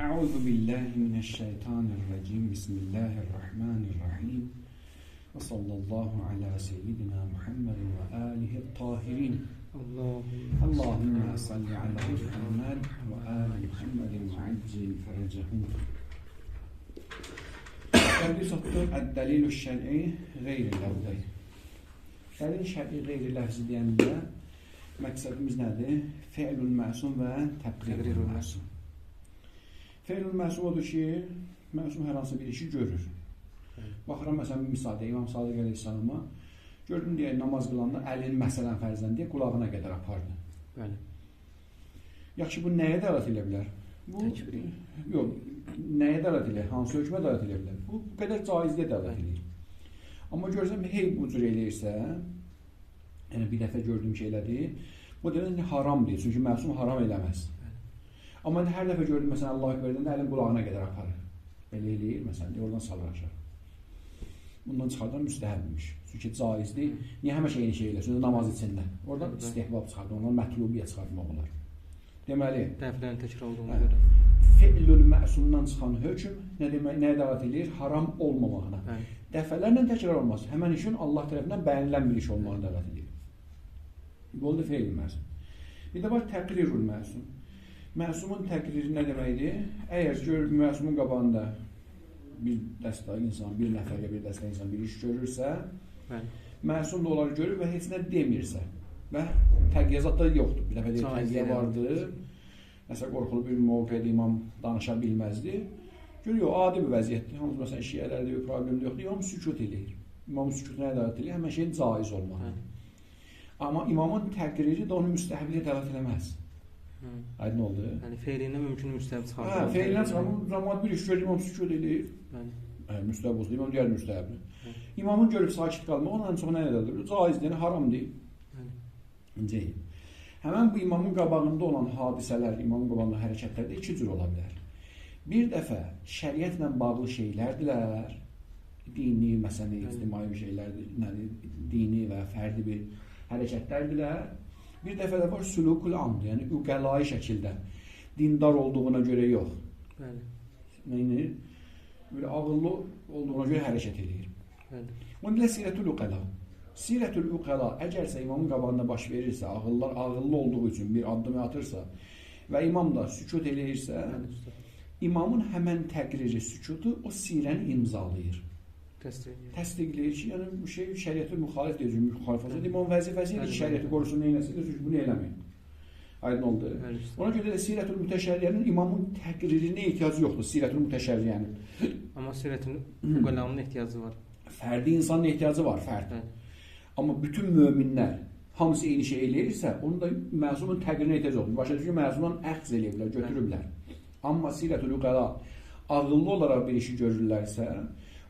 Euzu billahi mineşşeytanirracim. Bismillahirrahmanirrahim. Ve sallallahu ala seyyidina Muhammedin ve alihi tahirin. Allahümme salli ala Muhammed ve ali Muhammedin ve accil ferecehum. Şimdi soktuk el-delilü şer'i gayri lafzi. Delil şer'i gayri lafzi deyəndə məqsədimiz nədir? Fe'lül məsum və təqrirül məsum. Fe'lül məsum odur ki, məsum hər hansı bir işi görür. Baxıram, məsələn, bir misal deyim, İmam Sadiq Əleyhisselama gördüm deyək, namaz qılanda əlini məsələn fərzdən deyək, qulağına qədər apardı. Bəli. Yaxşı, bu nəyə dəlat edə bilər? Bu, yox, nəyə dəlat edə? Hansı hökmə dəlat edə bilər? Bu qədər caizliyə dəlat edir. Amma görsəm, hey bu cür eləyirsə, yəni bir dəfə gördüyüm ki elədir, bu demək haram deyir, çünki məsum haram eləməz. Amma hər dəfə gördüm, məsələn, Allah Ekber'dən əlin qulağına qədər aparır. Belə eləyir, məsələn, oradan salır aşağı. Bundan çıxardan müstəhəbmiş. Çünki caizdir. Niyə həmişə eyni şey eləsin? Namaz içində. Oradan istihbab çıxardı, ondan mətlubiyə çıxartmaq olar. Deməli, dəfələrin təkrar olduğuna görə fe'lül məsumdan çıxan hökm nəyə dəvat edir? Haram olmamağına. Dəfələrlə təkrar olmaz. Həmən işin Allah tərəfindən bəyənilən bir iş olmağına dəvat edir. Bu oldu fe'lül məsum. Bir də var təqrirül məsum. Məsumun təqriri nə deməkdir? Əgər məsumun qabağında bir dəstə insan, bir nəfər ya bir dəstə insan bir iş görürsə, məsum da onları görür və heç nə demirsə və təqyizat da yoxdur. Bir dəfə deyir, təqyiyə vardır. Məsələn, qorxulu bir mövqedə imam danışa bilməzdi. Görüyor, adi bir vəziyyətdir. Hamız məsələn, şiələrdə bir problem yoxdur. İmam sükut eləyir. İmamın sükut nəyə dəlat eləyir? Həmən şeyin caiz olmalı. Amma imamın təqriri də onu müstəhəbliyə dəlat eləməz. Aydın oldu. Yəni fe'lindən mümkün müstəhəb çıxardır. Hə, fe'lindən çıxardır. Cəmaət bir iş görür, imam sükut eləyir. Müstəhəb olsun, imam digər müstəhəbdir. İmamın görüb sakit qalmaq, ondan sonra nə edir? Caizdir, yəni haram deyil. Deyil. Həmən bu imamın qabağında olan hadisələr, imamın qabağında hərəkətlərdə iki cür ola bilər. Bir dəfə şəriətlə bağlı şeylərdirlər, dini, məsələn, ictimai bir şeylərdir, dini və fərdi bir hərəkətlərdirlər. Bir dəfə də var sülukul amd, yəni üqəlai şəkildə, dindar olduğuna görə yox. Yəni, böyle ağıllı olduğuna görə hərəkət edir. Onun ilə sirətül üqəla. Sirətül üqəla əgərsə imamın qabağında baş verirsə, ağıllı olduğu üçün bir addımı atırsa və imam da sükut eləyirsə, imamın həmən təqriri sükutu o sirəni imzalayır. Təsdiqləyir ki, yəni bu şey şəriətə müxalif deyəcək, müxalifət edir. İmam vəzifəsi edir ki, şəriəti qorusun, neynəsidir, çünki bunu eləməyin. Aydın oldu. Ona görə də sirətül mütəşərriyənin imamın təqririnə ehtiyacı yoxdur, sirətül mütəşərriyənin. Amma sirətül üqəlanın ehtiyacı var. Fərdi insanın ehtiyacı var, fərd. Amma bütün möminlər hamısı eyni şey eləyirsə, onun da məsumun təqririnə ehtiyacı yoxdur. Başa düşün, məsumdan əxz eləyiblər, götürüblər. Amma sirətül üqəla ağıllı olaraq bir işi görürlərsə,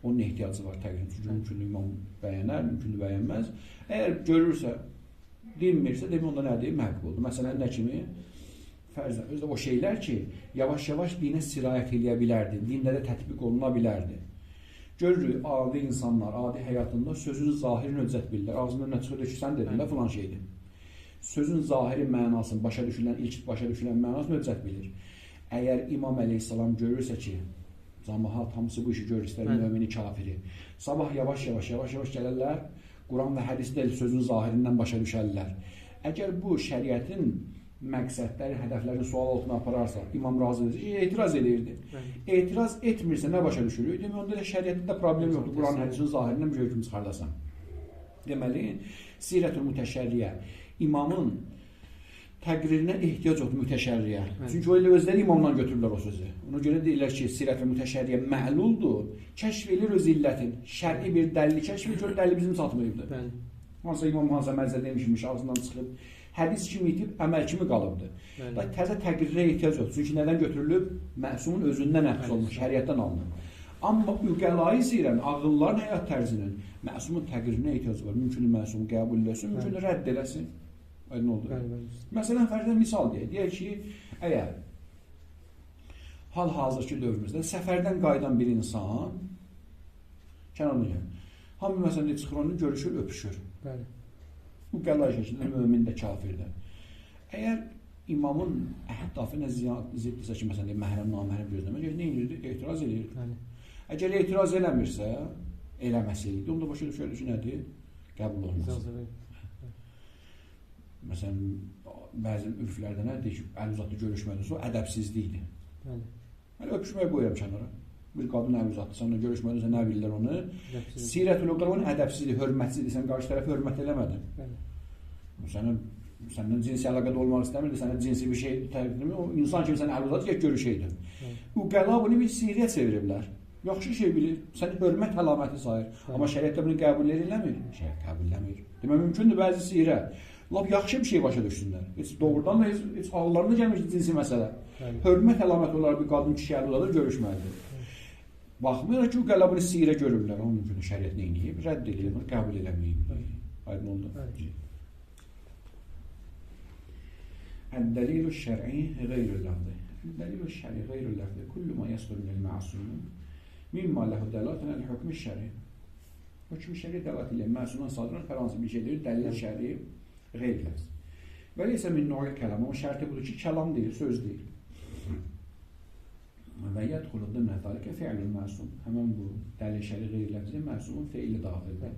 onun ehtiyacı var təqrim. Çünki mümkünlü imam bəyənər, mümkünlü bəyənməz. Əgər görürsə, dinmirsə, demək onda nədir? Məqbuldur. Məsələn, nə kimi? Fərzən, özdə o şeylər ki, yavaş-yavaş dinə sirayət eləyə bilərdi, dində də tətbiq oluna bilərdi. Görürük, adi insanlar, adi həyatında sözün zahirini öcət bilirlər. Ağzından nə çıxır ki, sən dedin də filan şeydir. Sözün zahiri mənasını, ilk başa düşülən mənasını öcət bilir. Əgər İmam Əleyhisselam görürsə ki, cəmaət hamısı bu işi görür, istər mümini, kafiri. Sabah yavaş-yavaş gələrlər, Quran və hədisdə sözün zahirindən başa düşərlər. Əgər bu şəriətin məqsədləri, hədəflərini sual altına apararsa, imam razı edir, etiraz edirdi. Etiraz etmirsə nə başa düşürük? Demək, onda da şəriətdə problem yoxdur, Quran hədisinin zahirindən bir hökm çıxardasan. Deməli, sirətül mütəşərriyə, imamın təqririnə ehtiyac yoxdur mütəşərriyə. Çünki o ilə özləri imamdan götürürlər o sözü. Ona görə deyirlər ki, sirət və mütəşərriyə məluldur, kəşf edir öz illətin, şər'i bir dəlili kəşf edir, dəlili bizim satmayıbdır. Hansısa imam hansısa məzə demişmiş, ağzından çıxıb, hədis kimi itib, əməl kimi qalıbdır. Təzə təqririnə ehtiyac yoxdur. Çünki nədən götürülüb? Məsumun özündən nəqs olmuş, şəriətdən alınır. Amma üqəlai sirən, ağılların həyat tərzinin məsumun təqririnə ehtiyac var. Mümkünlü məsumu qəbul eləsin, mümkünlü rədd eləsin. Aydın oldu. Məsələn, fərdən misal deyək. Deyək ki, əgər hal-hazırki dövrümüzdə səfərdən qayıdan bir insan kənarına gəlir. Hamı məsələn çıxır onu, görüşür, öpüşür. Bu qəlay şəkildə mömin də, kafir də. Əgər imamın əhdafinə ziddirsə ki, məsələn, məhrəm, naməhrəm gözləmək, nə edirdi? Etiraz edir. Bəli. Əgər etiraz eləmirsə, eləməsəydi, onda başa düşürük ki, nədir? Qəbul olmaz. Məsələn, bəzi ürflərdə nədir ki, əl uzatdı görüşmədisə, o ədəbsizlikdir. Bəli. Hələ öpüşməyə qoyuram kənara. Bir qadın əl uzatdı, sənlə görüşmədinsə nə bilirlər onu? Sirətül Uqala'nın ədəbsizdir, hörmətsizdir. Sən qarşı tərəfə hörmət eləmədin. Bəli. Səndən cinsi əlaqədə olmaq istəmirdi, səndən cinsi bir şey tərk etmir. O insan kimi səni əl uzatdı, gəl görüşəydi. Uqala bunu bir sirət çeviriblər. Yaxşı şey bilir, səni hörmət əlaməti sayır. Amma şəriətdə bunu qəbul eləmir. Şəriət qəbul eləmir. Demək mümkündür bəzi sirə. Lap yaxşı bir şey başa düşsünlər. Heç doğrudan da heç ağıllarına gəlmiş cinsi məsələ. Hörmət əlaməti olaraq bir qadın kişi əl uzadıb görüşməlidir. Baxmayaraq ki, uqala bunu sirə görürlər. Onun üçün şəriət nə edib? Rədd edib, bunu qəbul eləməyib. Aydın oldu. الدليل الشرعي غير اللفظي. الدليل الشرعي غير اللفظي كل ما يصدر من المعصوم مما له دلالة على الحكم الشرعي. Hüküm şer'i delalet ile ma'sumun sadıran her hansı bir şeydir delil şer'i gayr lafz. Ve ise min nu'il kelam. Ama şartı budur ki kelam değil, söz değil. Ve yedhulu zimne zalike fi'lul ma'sum. Hemen bu delil şer'i gayr lafzı ma'sumun fiili dahildir.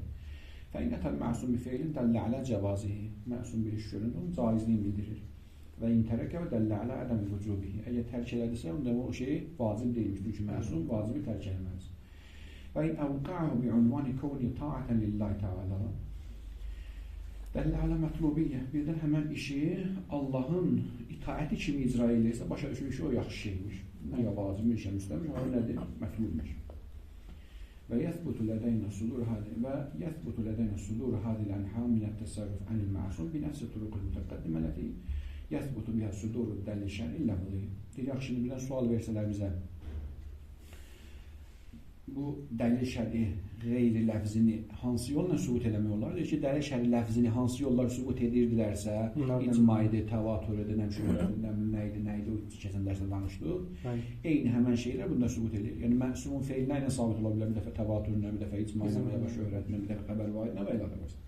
فَاِنَّ الْمَعْسُمْ بِفَيْلٍ دَلَّ عَلَى جَوَازِهِ. Ma'sum bir iş göründü, onun caizliğini bildirir. Ve intereke ve delle ala adem vücubihi. Eğer terk ederse onda o şey vacib değilmiş. Çünkü ma'sum vacibi terk edemez. Ve in evqa'ahu bi'unvani kavni ta'aten lillahi ta'ala. Delle ala metlubiyye. Birden hemen işi Allah'ın itaati kimi icra edilirse başa düşmüş o yaxşı şeymiş. Ya vacib bir şey müstəmiş, o nedir? Metlubmiş. Ve yethbutu ledeyna sudur hadi ve yethbutu ledeyna sudur hadil anha min et-tasarruf anil ma'sum bi nefsi turuqul mutaqaddime leti yethbutu biha suduru delil şer'i lafzi. Deyək şimdi birdən sual versələr bizə. Bu dəlil şər'i qeyri ləfzini hansı yolla sübut eləmək olar? Deyək ki, dəlil şər'i ləfzini hansı yollar sübut edirdilərsə, icma idi, təvatür idi, nə idi, o keçən dərsdə danışdıq. Eyni həmən şeylər bunda sübut edir. Yəni, məhsumun feylinə ilə sabit ola bilər, bir dəfə təvatürünə, bir dəfə icma ilə, bir dəfə şöhrətinə, bir dəfə xəbər vaidinə və ilə varsa.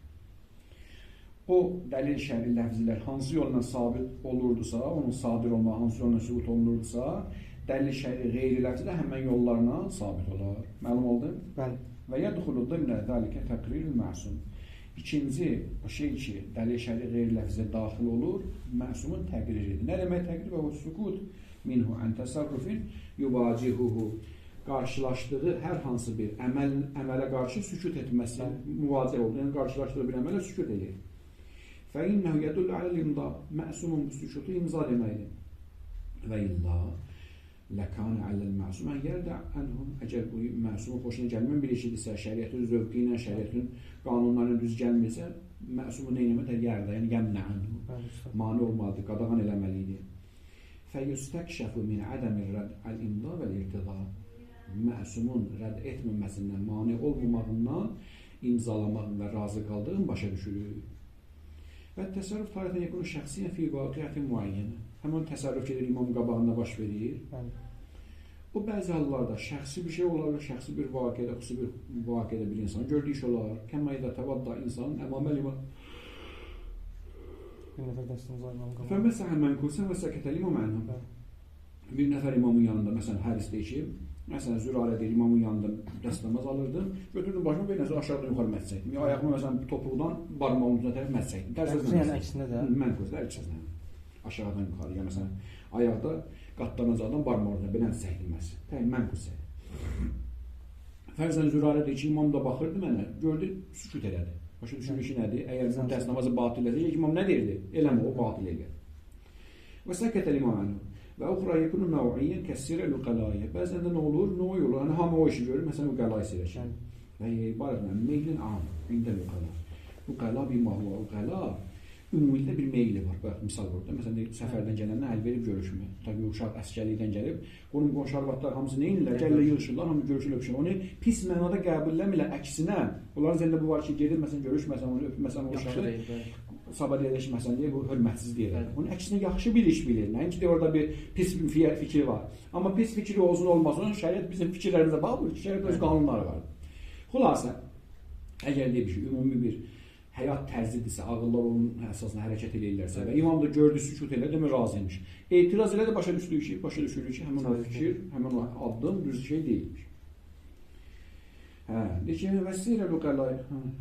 O dəlil şər'i ləfzilər hansı yolla sabit olurdusa, onun sadir olmağı hansı yolla sübut olunurdusa, dəlil şər'i qeyri ləfzi də həmən yollarına sabit olar. Məlum oldu? Bəli. Və yədxulu dimnə zəlikə təqrirül məsum. İkinci o şey ki, dəlil şər'i qeyri ləfzə daxil olur, məsumun təqriridir. Nə demək təqrir? Və o sukut minhu ən təsarrufin yuvacihuhu. Qarşılaşdığı hər hansı bir əmələ qarşı sükut etməsi müvacih olur. Yəni, qarşılaşdığı bir əmələ sükut edir. فَاِنَّهُ يَدُلُّ عَلَى الْاِمْضَى. Məsumun bu sükutu imza deməkdir. Və illa لَكَانَ عَلَى الْمَعْسُمَ يَرْدَعْ أَنْهُمْ. Əgər bu məsumun xoşuna gəlməyən bir işidirsə, şəriətin zövqü ilə, şəriətin qanunlarına düz gəlmirsə, məsumu neynəməkdir? Yərdə, yəni yəmnə anhu. Mani olmalıdır, qadağan eləməliydi. فَيُسْتَكْشَفُ مِنْ عَدَمِ الرَّدْعَ الْاِمْضَى وَالْاِرْتِضَى. Məsumun rədd etməməsindən, mani olmamağından imzalamağın və razı qaldığın başa düşülür. Və təsərrüf tarixdən yekunu şəxsiyyən fi vaqiyyətin müəyyənə. Həmin təsərrüf gedir imam qabağında baş verir. O bəzi hallarda şəxsi bir şey olar, şəxsi bir vaqiyyədə, xüsusi bir vaqiyyədə bir insan gördüyü iş olar. Kəmə ilə təvadda insanın əmaməl imam. Fəməsəhə mənkusən və səkətəl imam ənhəm. Bir nəfər imamın yanında, məsələn, hərisdə işib, məsələn, zürarə deyil, imamın yanında dəstəməz alırdım, götürdüm başıma bir nəsə aşağıdan yuxarı mətsəkdim. Ya ayağımı, məsələn, topuqdan barmağımın üzrə tərəf mətsəkdim. Yəni, əksinə də? Mənkuzda, əksinə. Aşağıdan yuxarı, ya məsələn, ayaqda qatlanacaqdan barmağımdan belə çəkilməsi. Mənkuz çəkilməsi. Fərzən zürarə deyil ki, imam da baxırdı mənə, gördü, sükut elədi. Başa düşürük ki, nədir? Əgər bu dərs namazı batil edəcək, imam nə deyirdi? Eləmə, o batil edir. Və səkətəl imam ənhu. Və uxra yekunu nəv'iyyən kəssirə l'qəlayyə. Bəzən də nə olur? Nə olur? Yəni, hamı o işi görür, məsələn, qəlay sirəşən. Və ibarətlə, meylin am, ində l'qəla. Bu qəla bir mahva, o qəla ümumildə bir meyli var. Bax, misal burada, məsələn, səfərdən gələnlə əl verib görüşmür. Tabii, uşaq əskərlikdən gəlib, qonşu arvadlar hamısı neynirlər? Gəlirlər, yığışırlar, hamı görüşürlər, öpüşürlər. Onu pis mənada qəbulləmirlər, əksinə. Onların zəlində bu var ki, gedir, məsələn, görüşməsən, onu öpməsən, o uşağı sabah deyələşməsən deyə, bu hörmətsiz deyirlər. Onun əksinə yaxşı bir iş bilir. Nəinki də orada bir pis fikri var. Amma pis fikri olsun, olmasın, şəriət bizim fikirlərimizə bağlıdır ki, şəriət öz qanunları var. Xülasə, əgər deyib ki, ümumi bir həyat tərzidirsə, ağıllar onun əsasına hərəkət edirlərsə və imam da gördü, sükut edir, demə razıymış. Etiraz elə də başa düşürük ki, həmin o fikir, həmin o addım düz şey deyilmiş. Deyir və sirəl uqəla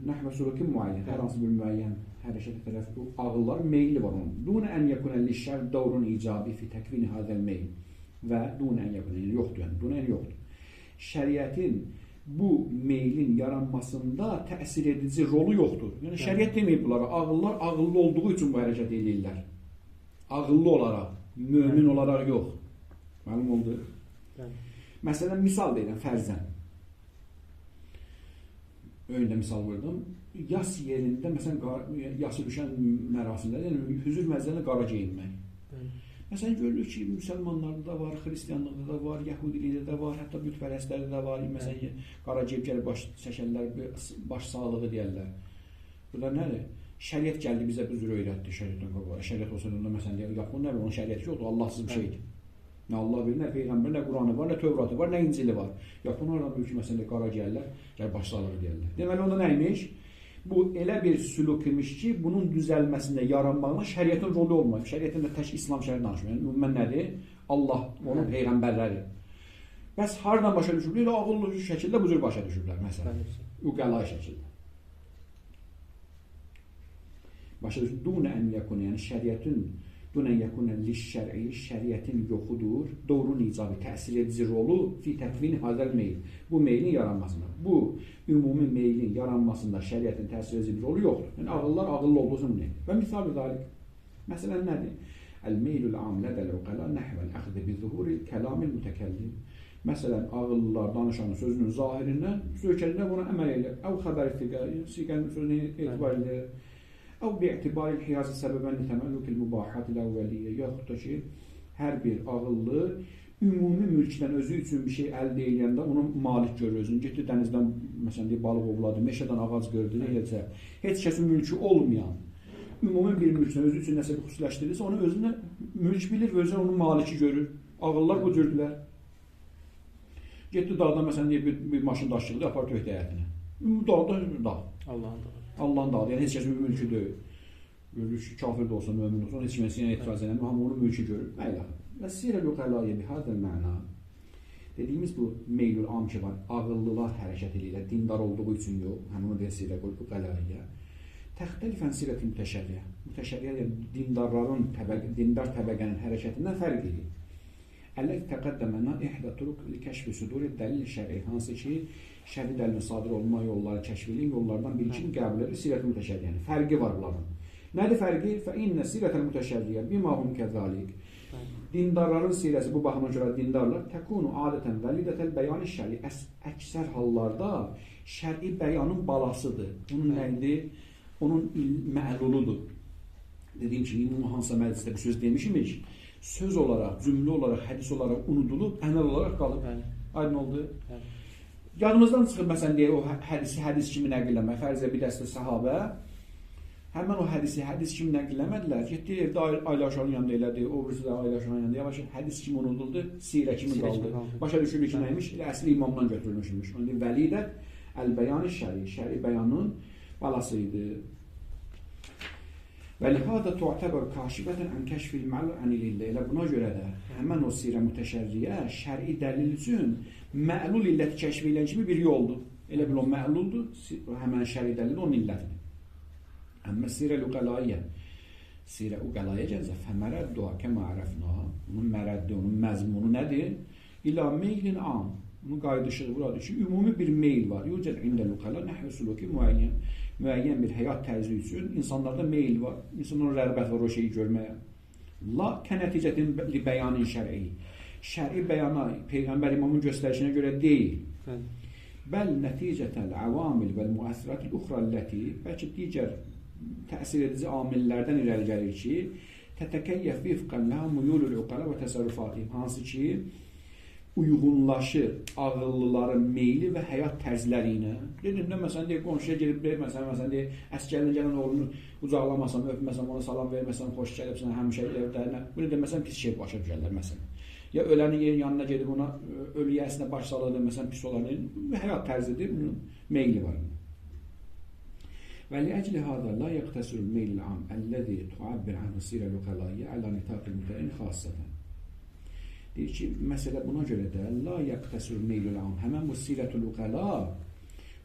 nəhvə suluki müəyyən, hər hansı bir müəyyən hərəkət tərəf bu ağıllar meyilli var onun. Dun ən yəkun əlli-şər davrun icabi fi təkvini hadəl meyl və dun ən yəkun, yəni yoxdur, yəni dun ən yoxdur. Şəriətin bu meylin yaranmasında təsir edici rolu yoxdur. Yəni şəriət deməyib bunlara, ağıllar ağıllı olduğu üçün bu hərəkət edirlər. Ağıllı olaraq, mömin olaraq yox. Məlum oldu? Məsələn, misal deyirəm, fərzən. Öndə misal vurdum. Yas yerində, məsələn, yası düşən mərasimdə, yəni hüzür məzəlində qara geyinmək. Məsələn, görülür ki, müsəlmanlarda da var, xristiyanlıqda da var, yəhudilikdə də var, hətta bütpərəstlərdə də var. Məsələn, qara geyib gəlib baş çəkərlər, baş sağlığı deyərlər. Burada nədir? Şəriət gəldi bizə bu cür öyrətdi, şəriətdən qorxar. Şəriət olsa da məsələn deyək, yox, bu nə? Onun şəriəti yoxdur, Allahsız bir şeydir. Nə Allah bilir, nə Peyğəmbər, nə Quranı var, nə Tövratı var, nə İncili var. Yox, bunlardan mülki məsələn qara geyərlər, gəl baş sağlığı deyərlər. Deməli, onda nə imiş? Bu elə bir süluk imiş ki, bunun düzəlməsində, yaranmağına şəriətin rolu olmayıb. Şəriətin də tək İslam şəriəti danışmıyor. Yəni, ümumən nədir? Allah, onun peyğəmbərləri. Bəs haradan başa düşüblər? Elə ağıllı şəkildə bu cür başa düşüblər, məsələn. Uqəlay şəkildə. Başa düşüblər. Dunə ən yəkun, yəni şəriətin dunə yəkunə liş-şər'i, şəriətin yoxudur, doğrun icabı, təsir edici rolu fi təkvini hadəl meyl. Bu meylin yaranmasında. Bu ümumi meylin yaranmasında şəriətin təsir edici bir rolu yoxdur. Yəni ağıllar ağıllı olduğu üçün bunu. Və misal-ı zalik. Məsələn nədir? Əl-meylül am lədəl uqəla nəhvəl əxdə bi-zuhuril kəlamil mütəkəllim. Məsələn, ağıllılar danışanın sözünün zahirindən, sökəlindən buna əməl edir. Əv xəbər istiqəli, siqənin sözünü etibar edir. Əv bi'tibari l-hiyazı səbəbən litəməllükil mübahat il-əvvəliyyə. Yaxud da ki, hər bir ağıllı ümumi mülkdən özü üçün bir şey əldə edəndə onun malik görür özünü. Getdi dənizdən, məsələn, balıq ovladı, meşədən ağac gördü, necə? Heç kəsin mülkü olmayan, ümumi bir mülkdən özü üçün nəsə bir xüsusiləşdirirsə, onu özünə mülk bilir və özünə onun maliki görür. Ağıllar bu cürdülər. Getdi dağdan, məsələn, bir maşın daşıyıldı, apar töhdü həyətinə. Dağda, dağ. Allah'ın dağı, yəni heç kəsin mülkü deyil. Görülür ki, kafir də olsa, mömin olsa, heç kəsin etiraz edən, hamı onun mülkü görür. Əylə. Və sirəl uqəlayyə bihadəl məna. Dediyimiz bu meylül am ki var, ağıllılar hərəkət edirlər, dindar olduğu üçün yox, həmin o deyil sirəl uqəlayyə. Təxtəlifən sirət mütəşərriyə. Mütəşərriyə yəni dindarların, dindar təbəqənin hərəkətindən fərq edir. Əlləq təqəddəmənə ihdə turuq li-kəşfi suduri dəlil şəri, hansı ki, şəri dəlilin sadir olma yolları, kəşfilin yollardan birisinin qəbulləri sirət mütəşərriyə. Yəni, fərqi var bunların. Nədir fərqi? Fəinnə sirətəl mütəşərriyə bimahum kəzalik. Dindarların sirəsi, bu baxıma görə dindarlar, təkunu adətən vəlidətəl bəyan-ı şəri. Əksər hallarda şəri bəyanın balasıdır. Onun nəyidir? Onun məluludur. Dediyim ki, İmam Hansa məclisdə bu söz demişmiş. Söz olaraq, cümlə olaraq, hədis olaraq unudulub, əməl olaraq qalıb. Aydın oldu? Yadımızdan çıxıb, məsələn, deyək, o hədis kimi nəqilləmək, fərzə bir dəstə səhabə, həmən o hədisi hədis kimi nəqilləmədilər, getdi, evdə Aylaşanın yanında elədi, o birisi də Aylaşanın yanında, yavaş hədis kimi unuduldu, sirə kimi qaldı. Başa düşürlük ki, nəymiş? Elə əsli imamdan götürülmüşmüş. Onu deyil, vəlidət əl-bəyan-ı şəri, şəri bəyanın balası idi. Və lihada tu'təbər kaşibətən ən kəşfil mə'lul ənilillə. Elə buna görə də həmən o sirə mütəşərriyə şəri dəlil üçün mə'lul illəti kəşf edən kimi bir yoldur. Elə bil o mə'luldur, həmən şəri dəlil onun illətidir. Əmmə sirə uqəlayyə. Sirə uqəlayyə gəlsə fəmərədduha kəmə ərəfna. Onun mərəddi, onun məzmunu nədir? İlə meylin am. Bunun qayıdışığı buradır ki, ümumi bir meyl var. Yücəd indəl uqəla nəhvə suluki müəyyən. Müəyyən bir həyat tərzi üçün insanlarda meyl var. İnsanların rəğbət var o şeyi görməyə. La kənəticətin bəyanın şəri. Şəri bəyana Peyğəmbər imamın göstərişinə görə deyil. Bəl nəticətəl əvamil və müəssirətil uxrəlləti, bəlkə digər təsir edici amillərdən irəli gəlir ki, tətəkəyyəf vifqən ləha muyulul uqələ və təsərrüfatı, hansı ki, uyğunlaşır ağıllıların meyli və həyat tərzləri ilə. Dedim də, məsələn, deyək, qonşuya gelib, məsələn, deyək, əskərdən gələn oğlunu ucaqlamasam, öpməsəm, ona salam verməsəm, xoş gəlibsən, həmişə evdə, bunu deməsəm, pis şey başa düşərlər, məsələn. Ya ölənin yerin yanına gedib ona ölüyə əslində baş salır deməsəm, pis olar, həyat tərzidir, bunun meyli var. ولأجل هذا لا يقتصر الميل العام الذي تعبر عنه السيرة الوكلائية على نطاق المتعين خاصة. Deyir ki, məsələ buna görə də la yaqtasir meylül am. Həmən bu sirətül uqala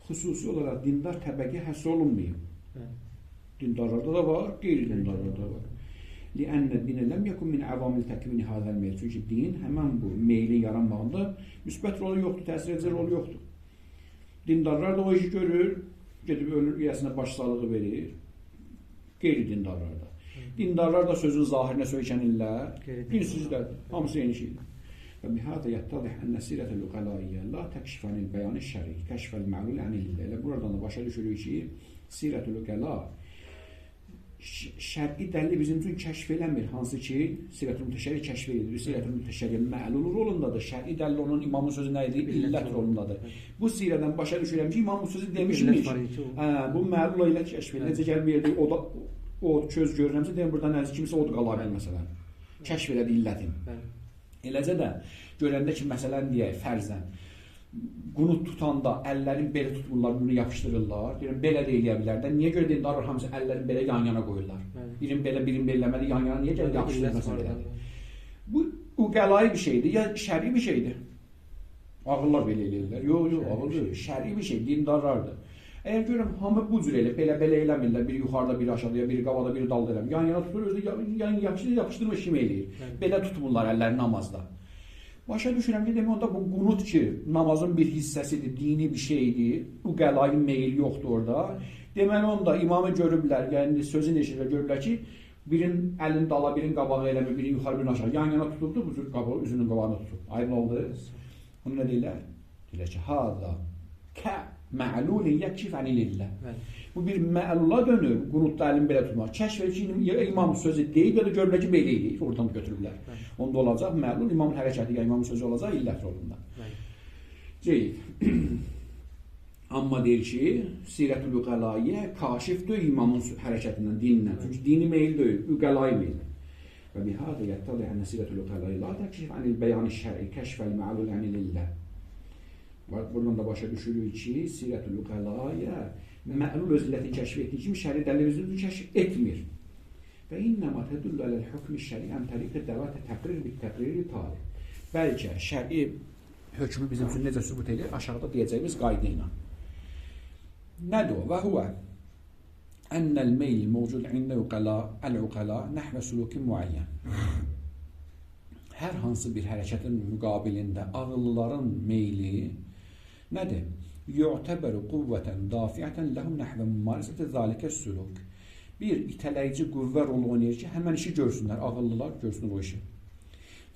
xüsusi olaraq dindar təbəqə həsr olunmayıb. Dindarlarda da var, qeyri-dindarlarda da var. Li'anna din lam yakun min avamil takvin hadal meyl. Çünki din həmən bu meylin yaranmağında müsbət rolu yoxdur, təsir edici rolu yoxdur. Dindarlar da o işi görür, gedib ölür üyəsinə başsağlığı verir. Qeyri-dindarlar da. Dindarlar da sözün zahirinə söykənirlər, dinsizlər, hamısı eyni şeydir. Və bihada yattadih ənə sirətəl uqalaiyə la təkşif anil bəyan-ı şəri, kəşfəl mə'lul ənilillə. Elə buradan da başa düşürük ki, sirətəl uqala şər'i dəlli bizim üçün kəşf eləmir, hansı ki, sirətül mütəşəri kəşf edilir. Sirətül mütəşəri mə'lul rolundadır, şər'i dəlli onun imamın sözü nə idi? İllət rolundadır. Bu sirədən başa düşürəm ki, imamın sözü demişmiş. Bu mə'lul ilə kəşf edilir. Necə gəl bir yerdə o köz görürəmsə, deyəm, buradan nəzir kimisə od qala bil, məsələn. Kəşf elədi illətin. Eləcə də görəndə ki, məsələn, deyək, fərzən, qunut tutanda əllərin belə tutmurlar, bunu yapışdırırlar. Deyirəm, belə də eləyə bilər də. Niyə görə dindarlar hamısı əllərin belə yan-yana qoyurlar? Birin belə, birin beləmədi, yan-yana niyə gəlir yapışdırırlar belədir? Bu qəlayı bir şeydir, ya şəri bir şeydir. Ağıllar belə eləyirlər. Yox, ağıl deyil, şəri bir şey, dindarlardır. Əgər görürəm, hamı bu cür elə, belə eləmirlər, biri yuxarıda, biri aşağıda, biri qabada, biri dalda eləmir. Yan-yana tutur, özü yapışdırma kimi eləyir. Belə tutmurlar əlləri namazda. Başa düşürəm ki, demək onda bu qunut ki, namazın bir hissəsidir, dini bir şeydir, bu qəlayın meyil yoxdur orada. Deməli onda imamı görüblər, yəni sözün eşidirlər, görüblər ki, birin əlini dala, birin qabağı eləmir, birin yuxarı, birin aşağı. Yan-yana tutubdur, bu cür qabağı, üzünün qabağına tutub. Aydın oldu? Bunu nə deyirlər? Deyirlər ki, hada kə mə'lulin yəkşif anilillah. Bu bir mə'lula dönür, qunutda əlini belə tutmaq. Kəşf edici imam sözü deyib ya da görürlər ki, belə eləyir, oradan götürürlər. Onda olacaq mə'lul, imamın hərəkəti ya imamın sözü olacaq illət rolunda. Ceyid. Amma deyir ki, sirətül uqalaiyə kaşifdir imamın hərəkətindən, dinindən. Çünki dini meyil deyil, uqalai meyil. Və bihada yattadih ənə sirətül uqalaiyə la təkşif anil bəyan-ı şəri, kəşfəl mə'lul anilillah. Buradan da başa düşürük ki, sirətül uqalaiyə mə'lul öz illətini kəşf etdiyi kimi şəri dəlilimizi kəşf etmir. Və innəmə tədullu aləl hükmü şəri ən təriqə dəvətə təqrir bir təqriri talib. Bəlkə şəri hökmü bizim üçün necə sübut edir? Aşağıda deyəcəyimiz qayda ilə. Nədir o? Və huvə ənəl meyl mövcud ində əl-uqala nəhvə sulukin müəyyən. Hər hansı bir hərəkətin müqabilində ağıllıların meyli nədir? Yu'təbəru quvvətən dafiyyətən ləhum nəhvə mümarisətə zalikə süluk. Bir itələyici qüvvə rolu oynayır ki, həmən işi görsünlər, ağıllılar görsünlər o işi.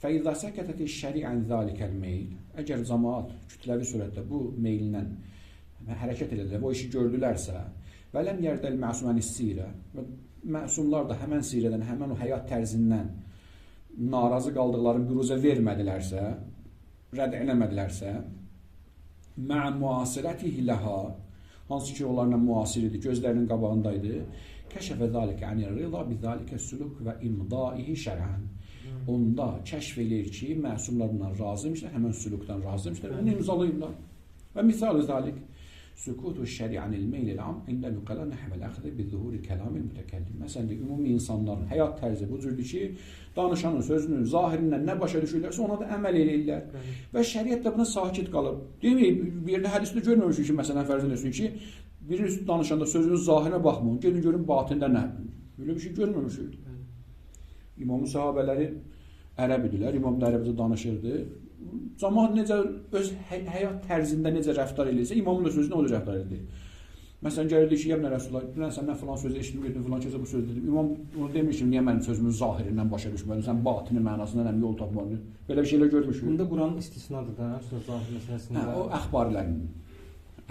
Fəizə səkətəti şəri ən zalikəl meyl. Əgər cəmaat kütləvi surətdə bu meylindən hərəkət edilər, o işi gördülərsə və ləm yərdəl məsuməni sirə və məsumlar da həmən sirədən, həmən o həyat tərzindən narazı qaldıqlarını büruzə vermədilərsə, rədd eləmədilərsə, mə'ə müasirətihi ləhə, hansı ki onlarla müasir idi, gözlərinin qabağındaydı, kəşəfə zalikə ənir rıza bizalikə sülük və imdaihi şərən. Onda kəşf eləyir ki, məsumlarından razıymışlar, həmən sülükdən razıymışlar, onu imzalayırlar. Və misal-ı zalik, sükutu şəri'anil meylil am indəl uqala nəhvəl əxdə bizuhuri kəlamil mütəkəllim. Məsələn, ümumi insanların həyat tərzi bu cürdür ki, danışanın sözünün zahirindən nə başa düşürlərsə ona da əməl eləyirlər. Və şəriət də buna sakit qalıb. Deməyib, bir yerdə hədisdə görməmişik ki, məsələn, fərz edilsin ki, birinin danışanda sözünün zahirinə baxmayın, gedin görün batində nə? Böyle bir şey görməmişik. İmamın sahabələri ərəb idilər, imam da ərəbcə danışırdı. Cəmaət necə öz həyat tərzində necə rəftar edirsə, imamın da sözünə o da rəftar edir. Məsələn, gəlirdi ki, yəmnə Rəsulullah, bilən səndən filan sözü eşitdim, getdim filan kəsə bu söz dedim. İmam onu demişim, niyə mənim sözümün zahirindən başa düşmədin, sən batini mənasından həm yol tapmadın. Belə bir şeylər görmüşük. Bunda Quranın istisnadır da, söz zahir məsələsində. O əxbarilərin.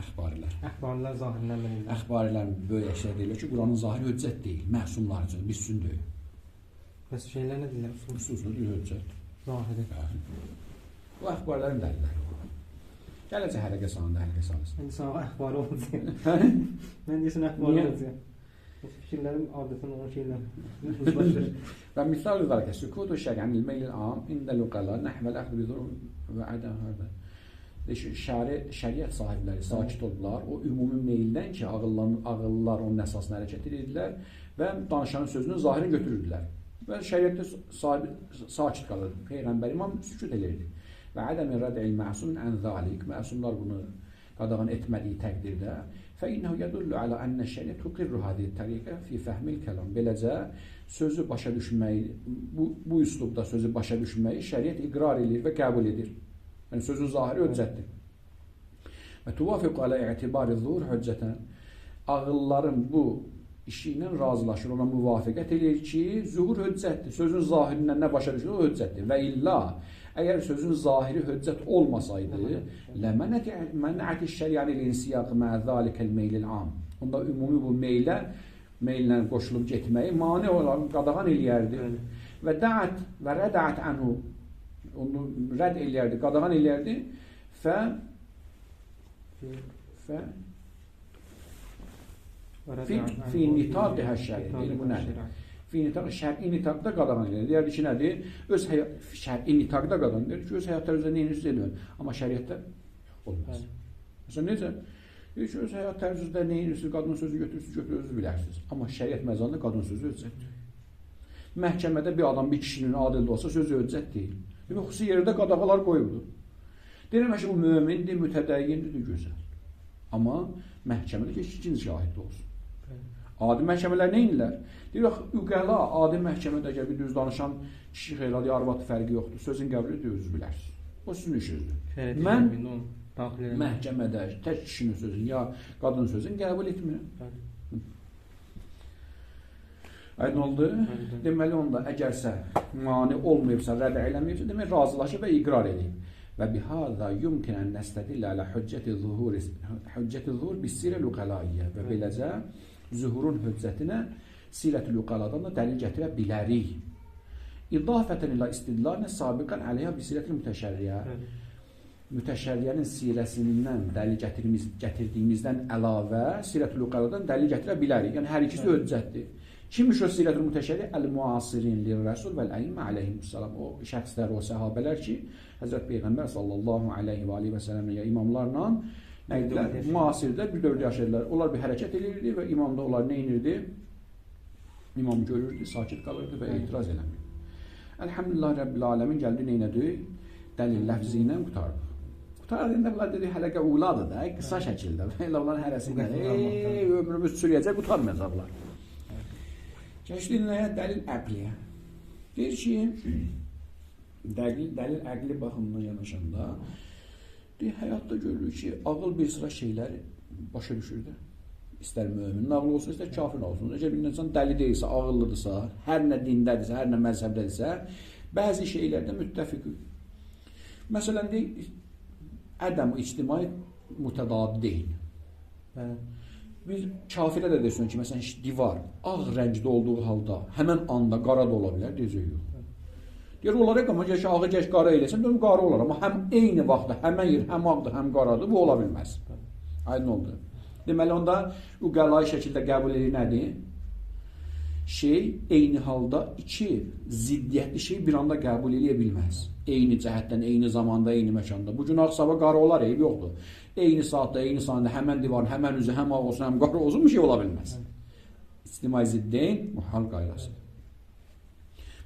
Əxbarilər zahirindən bilirlər. Əxbarilərin böyük əksər deyirlər ki, Quranın zahiri hüccət deyil, məsumlar üçün, biz üçün deyil. Bəs şeylər nə deyirlər? Usulsuz deyil hüccət. Zahiri. Bu əxbarilərin dəlilləri. Gələcək hələqə salında, hələqə salısın. İndi sana əxbarı olacaq. Mən deyəsən əxbarı olacaq. Fikirlərim adətən onun şeylər uzlaşır. Və misal üzərkə, sükutu şəri'anil meylil am, indəl uqala, nəhvəl əxd bizur və ədən hərdə. Şəriət sahibləri sakit oldular. O ümumi meyldən ki, ağıllılar onun əsasına hərəkət edirlər və danışanın sözünün zahirini götürürdülər. Və şəriətdə sahibi sakit qalırdı. Peyğəmbər imam sükut edirdi. Və ədəmi rəd'il məsum ən zalik. Məsumlar bunu qadağan etmədiyi təqdirdə فإنه يدل على أن الشريعة تقر هذه الطريقة في فهم الكلام. Beləcə sözü başa düşməyi, bu üslubda sözü başa düşməyi şəriət iqrar edir və qəbul edir. Yəni sözün zahiri hüccətdir. Və tuvafiq alə i'tibari zuhur hüccətən. Ağılların bu işi ilə razılaşır, ona müvafiqət edir ki, zuhur hüccətdir. Sözün zahirindən nə başa düşür, o hüccətdir. Və illa əgər sözün zahiri hüccət olmasaydı, ləmənəti şəriəni linsiyaqı mə'zəlikəl meylil am. Onda ümumi bu meyllə qoşulub getməyi mane olan qadağan eləyərdi. Və dəət və rədət anhu, onu rədd eləyərdi, qadağan eləyərdi. Fi nitaqə şəriə, bu nədir? Fi nitaqə şəri nitaqda qadağan eləyir. Deyərdi ki, nədir? Öz şəri nitaqda qadağan eləyir ki, öz həyatları üzrə neyini üstə edin. Amma şəriətdə olmaz. Məsələn, necə? Deyir ki, öz həyat tərzi üzrə neyini üstə, qadın sözü götürürsünüz, özünüz bilərsiniz. Amma şəriət məzanında qadın sözü hüccətdir. Məhkəmədə bir adam, bir kişinin adildə olsa sözü hüccət deyil. Demək, xüsusi yerdə qadağalar qoyuldu. Deyirəm ki, bu mömindir, mütədəyyindir, gözəl. Amma məhkəmədə ki, ikinci şahiddə olsun. Adi məhkəmələr nə inirlər? Deyir, üqəla, adi məhkəmədə əgər bir düz danışan kişi xeyladı, arvad fərqi yoxdur, sözün qəbul edir, özünüz bilərsiniz. O sizin işinizdir. Mən məhkəmədə tək kişinin sözünü, ya qadın sözünü qəbul etmirəm. Aydın oldu? Deməli, onda əgərsə mani olmayıbsa, rədə eləməyibsə, demək, razılaşıb və iqrar edib. Və bihəzə yumkinən nəstədillə alə hüccəti zuhur bis-sirə lüqəlayyə və beləcə zuhurun hüccətinə sirət-i lüqəladan da dəlil gətirə bilərik. İdafətən ilə istidlalını sabiqən əleyhə bi-sirət-i mütəşərriyə. Mütəşərriyənin sirəsindən dəlil gətirdiyimizdən əlavə sirət-i lüqəladan dəlil gətirə bilərik. Yəni, hər ikisi hüccətdir. Kimmiş o sirət-i mütəşərriyə? Əl-muasirin lir-rəsul vəl-əyyimə aleyhimussalam. O şəxslər, o səhabələr ki, Həzrət Peyğəmbər sallallahu aleyhi və aleyhi və sələmlə imamlarla müasirdə bir dövrdə yaşayırlar. Onlar bir hərəkət edirdi və imam da onlar nə inirdi? İmam görürdü, sakit qalırdı və etiraz eləmirdi. Əlhamdülillah Rəbbil aləmin gəldi, neynədi? Dəlil ləfzi ilə qutardı. Qutardığında bunlar dedi, hələqə uğladı da, qısa şəkildə. Elə onların hərəsində, ömrümüz sürəyəcək, qutarmayacaqlar. Keçdiyinləyə dəlil əqliyə. Deyir ki, dəlil əqli baxımından yanaşanda, həyatda görülür ki, ağıl bir sıra şeyləri başa düşürdü. İstər möminin ağlı olsun, istər kafirin olsun. Necə bir insan dəli deyilsə, ağıllıdırsa, hər nə dindədirsə, hər nə məzhəbdədirsə, bəzi şeylərdə müttəfiqdir. Məsələn, deyil, ədəm ictimai mütədadi deyil. Bir kafirə də desin ki, məsələn, divar ağ rəngdə olduğu halda, həmən anda qara da ola bilər, deyəcək yox. Deyir, olaraq amma gəç ağı gəç qara eləsin, dönüm qara olar. Amma həm eyni vaxtda, həmən yer, həm ağdır, həm qaradır, bu ola bilməz. Aydın oldu. Deməli, onda üqəlayi şəkildə qəbul edir nədir? Eyni halda iki ziddiyyətli şey bir anda qəbul edə bilməz. Eyni cəhətdən, eyni zamanda, eyni məkanda. Bu gün ağ sabah qara olar, eyb yoxdur. Eyni saatda, eyni saniyədə, həmən divarın, həmən üzü, həm ağ olsun, həm qara olsun, bir şey ola bilməz. İstimai ziddeyn, muhal qayrası.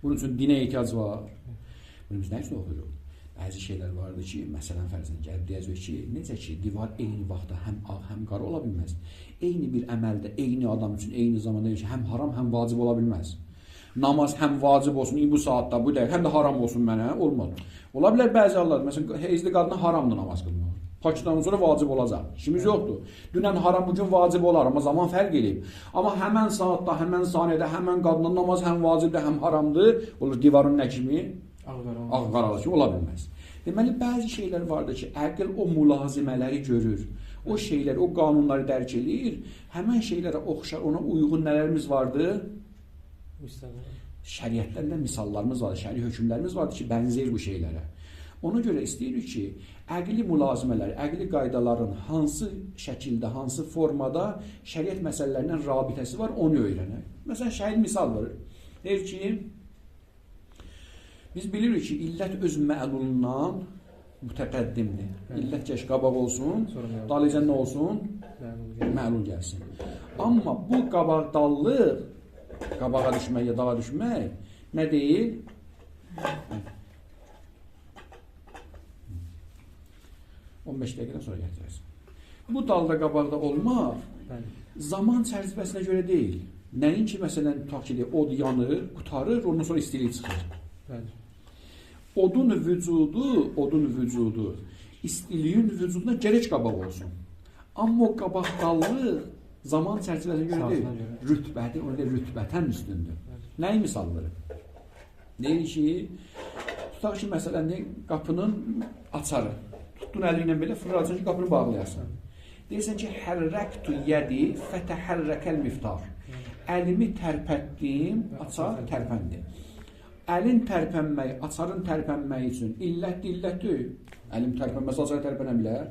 Bunun üçün dinə ehtiyac var. Bunu biz nə üçün oxuyuruq? Bəzi şeylər vardır ki, məsələn, fərzən gəlib deyəcək ki, necə ki, divar eyni vaxtda həm ağ, həm qara ola bilməz. Eyni bir əməldə, eyni adam üçün, eyni zamanda həm haram, həm vacib ola bilməz. Namaz həm vacib olsun, bu saatda, bu dəqiq, həm də haram olsun mənə, olmaz. Ola bilər bəzi hallar, məsələn, heyzli qadına haramdır namaz qılmaq. Pakistan sonra vacib olacaq. İşimiz yoxdur. Dünən haram, bugün vacib olar, amma zaman fərq eləyib. Amma həmən saatda, həmən saniyədə, həmən qadının namaz həm vacibdir, həm haramdır. Olur divarın nə kimi? Ağ-qaralı kimi ola bilməz. Deməli, bəzi şeylər vardır ki, əql o mülazimələri görür. O şeyləri, o qanunları dərk edir. Həmən şeylərə oxşar, ona uyğun nələrimiz vardır? Şəriətdən də misallarımız vardır, şəri hökmlərimiz vardır ki, bənzəyir bu şeylərə. Ona görə istəyirik ki, əqli mülazimələri, əqli qaydaların hansı şəkildə, hansı formada şəriət məsələlərindən rabitəsi var, onu öyrənək. Məsələn, şəhid misal verir. Deyir ki, biz bilirik ki, illət öz məlulundan mütəqəddimdir. Bəli. İllət gəş qabaq olsun, Sonra məlul. dalıca nə olsun? Məlul gəlsin. Amma bu qabaqdallıq, qabağa düşmək ya dağa düşmək nə deyil? 15 dəqiqədən sonra gətirərsən. Bu dalda qabaqda olmaq Bəli. zaman çərçivəsinə görə deyil. Nəinki məsələn tutaq ki, od yanır, qutarır, ondan sonra istilik çıxır. Bəli. Odun vücudu istiliyin vücuduna gərək qabaq olsun. Amma o qabaqdallıq zaman çərçivəsinə görə deyil. Rütbədir, ona görə rütbətən üstündür. Nəyi misal verir? Deyir ki, tutaq ki, məsələn, qapının açarı. Tutdun əli ilə belə fırladın ki, qapını bağlayasın. Deyirsən ki, hərrəktu yədi fətəhərrəkəl miftah. Əlimi tərpətdim, açar tərpəndi. Əlin tərpənməyi, açarın tərpənməyi üçün illətdir. Əlim tərpənməsi açar tərpənə bilər.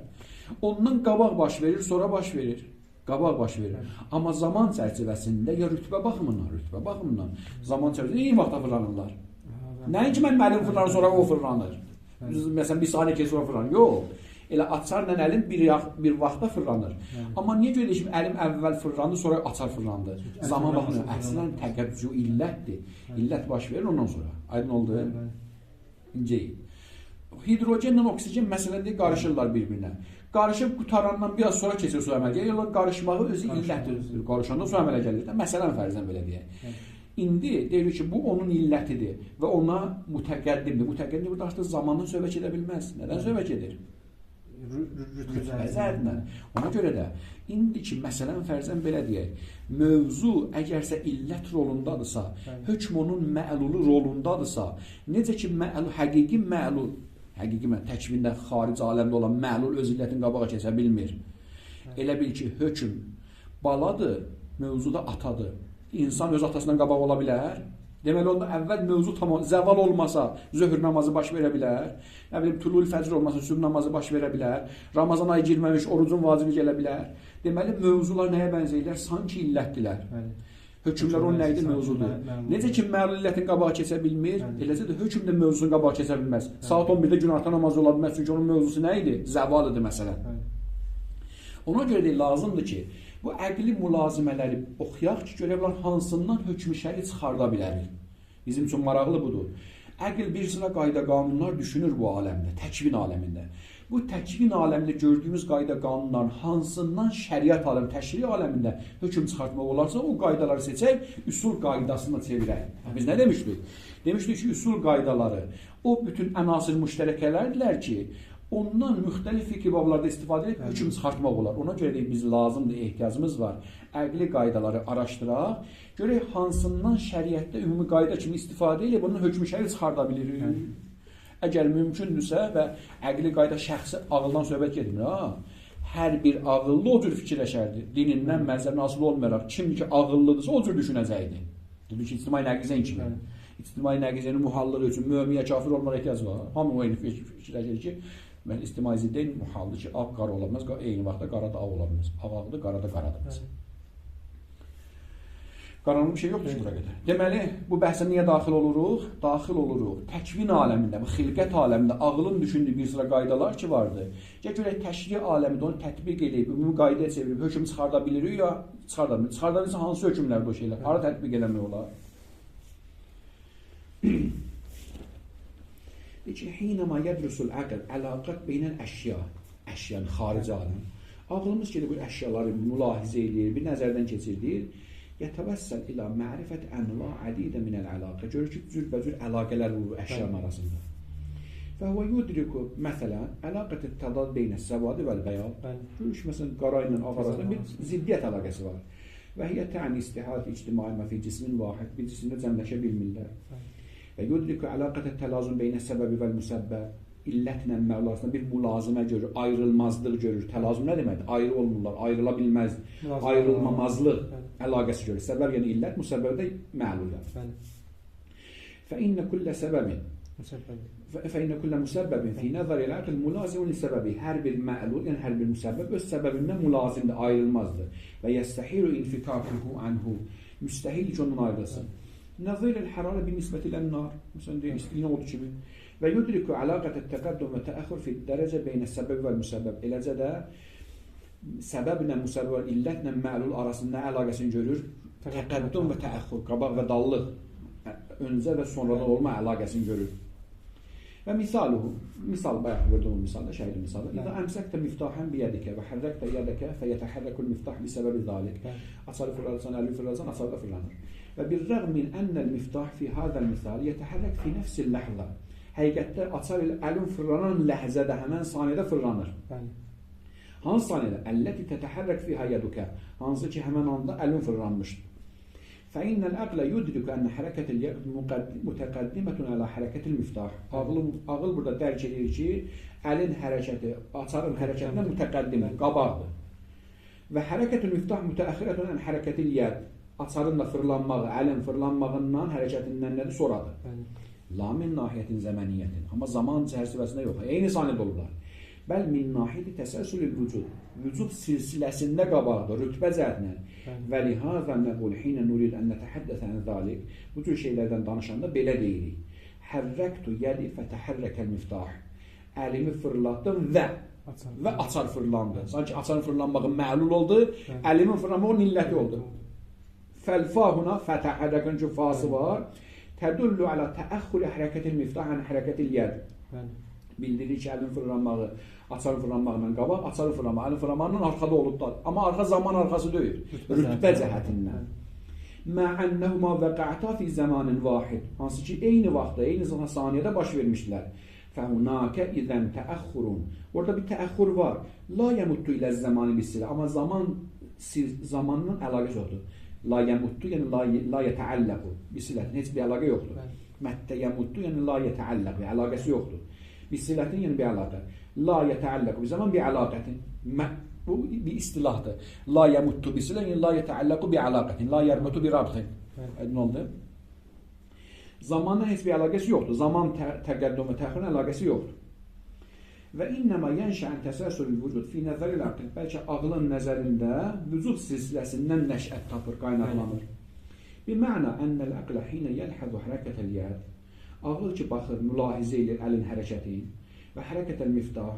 Ondan qabaq baş verir, sonra baş verir. Qabaq baş verir. Amma zaman çərçivəsində ya rütbə baxımından zaman çərçivəsində eyni vaxtda fırlanırlar. Nəinki mən əlim fırlanır, sonra o fırlanır. Məsələn, bir saniyə keçir sonra fırlanır. Yox. Elə açarla əlim bir vaxtda fırlanır. Amma niyə görə deyim, əlim əvvəl fırlandı, sonra açar fırlandı? Zaman baxımından. Əslən təqəccü illətdir. İllət baş verir ondan sonra. Aydın oldu? İncəyim. Hidrogenlə oksigen məsələndə qarışırlar bir-birinə. Qarışıb qutarandan biraz sonra keçir su əmələ gəlir. Yox, qarışmağı özü illətdir. Qarışandan su əmələ gəlir. Məsələn fərzən belə deyək. İndi deyir ki, bu onun illətidir və ona mütəqəddimdir. Mütəqəddim burada artıq zamandan söhbət edə bilməz. Nədən söhbət edir? Rütbə. Ona görə də indiki məsələn fərzən belə deyək, mövzu əgərsə illət rolundadırsa, hökm onun məlulu rolundadırsa, necə ki həqiqi məlul, təkvində xaric aləmdə olan məlul öz illətini qabağa keçə bilmir. Elə bil ki, hökm baladır, mövzu da atadır. İnsan öz atasından qabaq ola bilər. Deməli, onda əvvəl mövzu tamam, zəval olmasa zöhr namazı baş verə bilər. Nə bilim, tulul fəcr olmasa sübh namazı baş verə bilər. Ramazan ayı girməmiş, orucun vacibi gələ bilər. Deməli, mövzular nəyə bənzəyirlər? Sanki illətdilər. Hökmlər onun nə idi? Mövzudur. Necə ki, məlul illətin qabağa keçə bilmir, eləcə də hökm də mövzunun qabağa keçə bilməz. Saat 11-də günorta namazı ola bilməz, çünki onun mövzusu nə idi? Zəval idi məsələn. Ona görə də lazımdır ki, bu əqli mülazimələri oxuyaq ki, görə bilər hansından hökm-i şəri çıxarda bilərik. Bizim üçün maraqlı budur. Əql bir sıra qayda qanunlar düşünür bu aləmdə, təkvin aləmində. Bu təkvin aləmində gördüyümüz qayda qanunların hansından şəriət aləmi, təşri aləmində hökm çıxartmaq olarsa, o qaydaları seçək, üsul qaydasını çevirək. Biz nə demişdik? Demişdik ki, üsul qaydaları o bütün ənasir müştərəkələrdirlər ki, ondan müxtəlif fiqh bablarda istifadə edib hökm çıxartmaq olar. Ona görə də biz lazımdır, ehtiyacımız var. Əqli qaydaları araşdıraq, görək hansından şəriətdə ümumi qayda kimi istifadə edib onun hökm şəri çıxarda bilirik. Əgər mümkündürsə və əqli qayda şəxsi ağıldan söhbət getmir, hər bir ağıllı o cür fikirləşərdi. Dinindən, məzəbindən asılı olmayaraq, kim ki ağıllıdırsa o cür düşünəcəkdi. Dedik ki, ictimai nəqizən kimi. İctimai nəqizənin muhallığı üçün mömiyə kafir olmağa ehtiyac var. Hamı o eyni fikirləşir ki, mən istimai ziddeyn muhaldır ki, ağ qara ola bilməz, eyni vaxtda qara da ağ ola bilməz. Ağ-ağdır, qara da qaradır. Qaranlıq bir şey yoxdur ki, bura qədər. Deməli, bu bəhsə niyə daxil oluruq? Daxil oluruq. Təkvin aləmində, bu xilqət aləmində ağılın düşündüyü bir sıra qaydalar ki, vardır. Görək, təşri aləmində onu tətbiq edib, ümumi qaydaya çevirib, hökm çıxarda bilirik ya, çıxarda bilmirik. Çıxarda bilirsə, hansı hökmlərdir o şeylər? Hara tətbiq eləmək olar? Deyir ki, hinəmə yədrusul əql, əlaqət beynəl əşya, əşyanın xarici aləm. Ağlımız ki, bu əşyaları mülahizə edir, bir nəzərdən keçirdir. Yətəvəssəl ilə mərifət ənva ədidə minəl əlaqə. Görür ki, cürbəcür əlaqələr vurur əşyanın arasında. Və huvə yudriku, məsələn, əlaqət tədad beynə səvadi vəl-bəyal. Görür ki, məsələn, qara ilə ağ arasında bir ziddiyyət əlaqəsi var. Və hiyə tə'ni istihad ictimai məfi cismin vahid, bir cisimdə cəmləşə bilmirlər. Və yudriku əlaqət təlazun beynə səbəbi vəl-müsəbbəb. İllətlə məvla arasında bir mülazimə görür, ayrılmazlıq görür. Təlazüm nə deməkdir? Ayrı olmurlar, ayrıla bilməz, ayrılmamazlıq əlaqəsi görür. Səbəb yəni illət, müsəbbəb də məlullar. فإن كل مسبب في نظر العقل ملازم لسببه. Hər bir məlul, yəni hər bir müsəbbəb öz səbəbindən mülazimdir, ayrılmazdır. Və yəstəhiru infikakuhu anhu. Müstəhil ki, ondan ayrılsın. Nazir el-hərarə bir nisbəti ilə nar. Məsələn, deyək, istəyinə odur kimi. Və yudriku əlaqətət təqəddüm və təəxür fi-dərəcə beynəs-səbəb vəl-müsəbbəb. Eləcə də səbəblə, müsəbbəb, illətlə məlul arasında əlaqəsini görür. Təqəddüm və təəxür, qabaq və dallıq, öncə və sonradan olma əlaqəsini görür. Və misaluhu, misal bayaq vurduğum misalda, şəhid misalı. İzə əmsəkdə miftahən biyədikə və hərrəkdə yədəkə fəyətəhərrəkul miftah bi səbəbi zalik. Açarı fırlarsan, əli fırlarsan, açarı da fırlanır. Və bir-rəğm min ənəl miftah fi hadəl misal yətəhərrək fi nəfsil ləhza. Həqiqətdə açar ilə əlin fırlanan ləhzədə, həmən saniyədə fırlanır. Hansı saniyədə? Əlləti tətəhərrək fi hayyədukə. Hansı ki, həmən anda əlin fırlanmışdır. فإن العقل يدرك أن حركة اليد متقدمة على حركة المفتاح. Ağıl burada dərk edir ki, əlin hərəkəti, açarın hərəkətinə mütəqəddimdir, qabaqdır. Və hərəkətül miftah mütəəxirətun an hərəkətil yed. Açarın da fırlanmağı, əlin fırlanmağından, hərəkətindən nədir? Soradır. La min nahiyyətin zəməniyyətin. Amma zaman çərçivəsində yox. Eyni saniyədə olurlar. Bəl min nahiyyəti təsəlsülül vücud. Vücud silsiləsində qabaqdır, rütbə cəhətlə. Və lihazə nəqul hinə nurid ən nətəhəddəsə ən zalik. Bu tür şeylərdən danışanda belə deyirik. Hərrəktu yədi fətəhərrəkəl miftah. Əlimi fırlatdım və açar fırlandı. Sanki açarın fırlanmağı məlul oldu, əlimin fırlanmağı illəti oldu. Fəlfahuna fətəhərrəkən ki, fası var. Tədullu alə təəxxül hərəkətil miftah ən hərəkətil yəd. Bildirir ki, əlin fırlanmağı, açarın fırlanmağından qabaq, açarın fırlanmağı, əlin fırlanmağından arxada olublar. Amma arxa zaman arxası deyil, rütbə cəhətindən. Mə'ənnəhumə vəqə'ta fi zəmanin vahid. Hansı ki, eyni vaxtda, eyni saniyədə baş vermişdilər. Fəhunəkə izən təəxxurun. Orada bir təəxxur var. La yəmuddu ilə zəmanı bisilə. Amma zamanla əlaqəsi yoxdur. La yəmuddu, yəni la yətəəlləqu bisilətin. Heç bir əlaqə yoxdur. Məttə yəmuddu, yəni la yətəəlləqu. Əlaqəsi yoxdur. Bisilətin yəni bir əlaqə. La yətəəlləqu. Bir zaman bir əlaqətin. Bu bir istilahdır. La yəmuddu bisilə, yəni la yətəəlləqu bir əlaqətin. La yərmətu bir rabtin. Nə oldu? Zamanla heç bir əlaqəsi yoxdur. Zaman təqəddüm və təxirən əlaqəsi yoxdur. Və innəmə yənşəən təsəssülül vücud fi nəzəril aql. Bəlkə ağlın nəzərində vücud silsiləsindən nəşət tapır, qaynaqlanır. Biməna ənəl aqlə hinə yəlhəzu hərəkətəl yəd. Ağıl ki, baxır, mülahizə edir əlin hərəkətin və hərəkətəl miftah,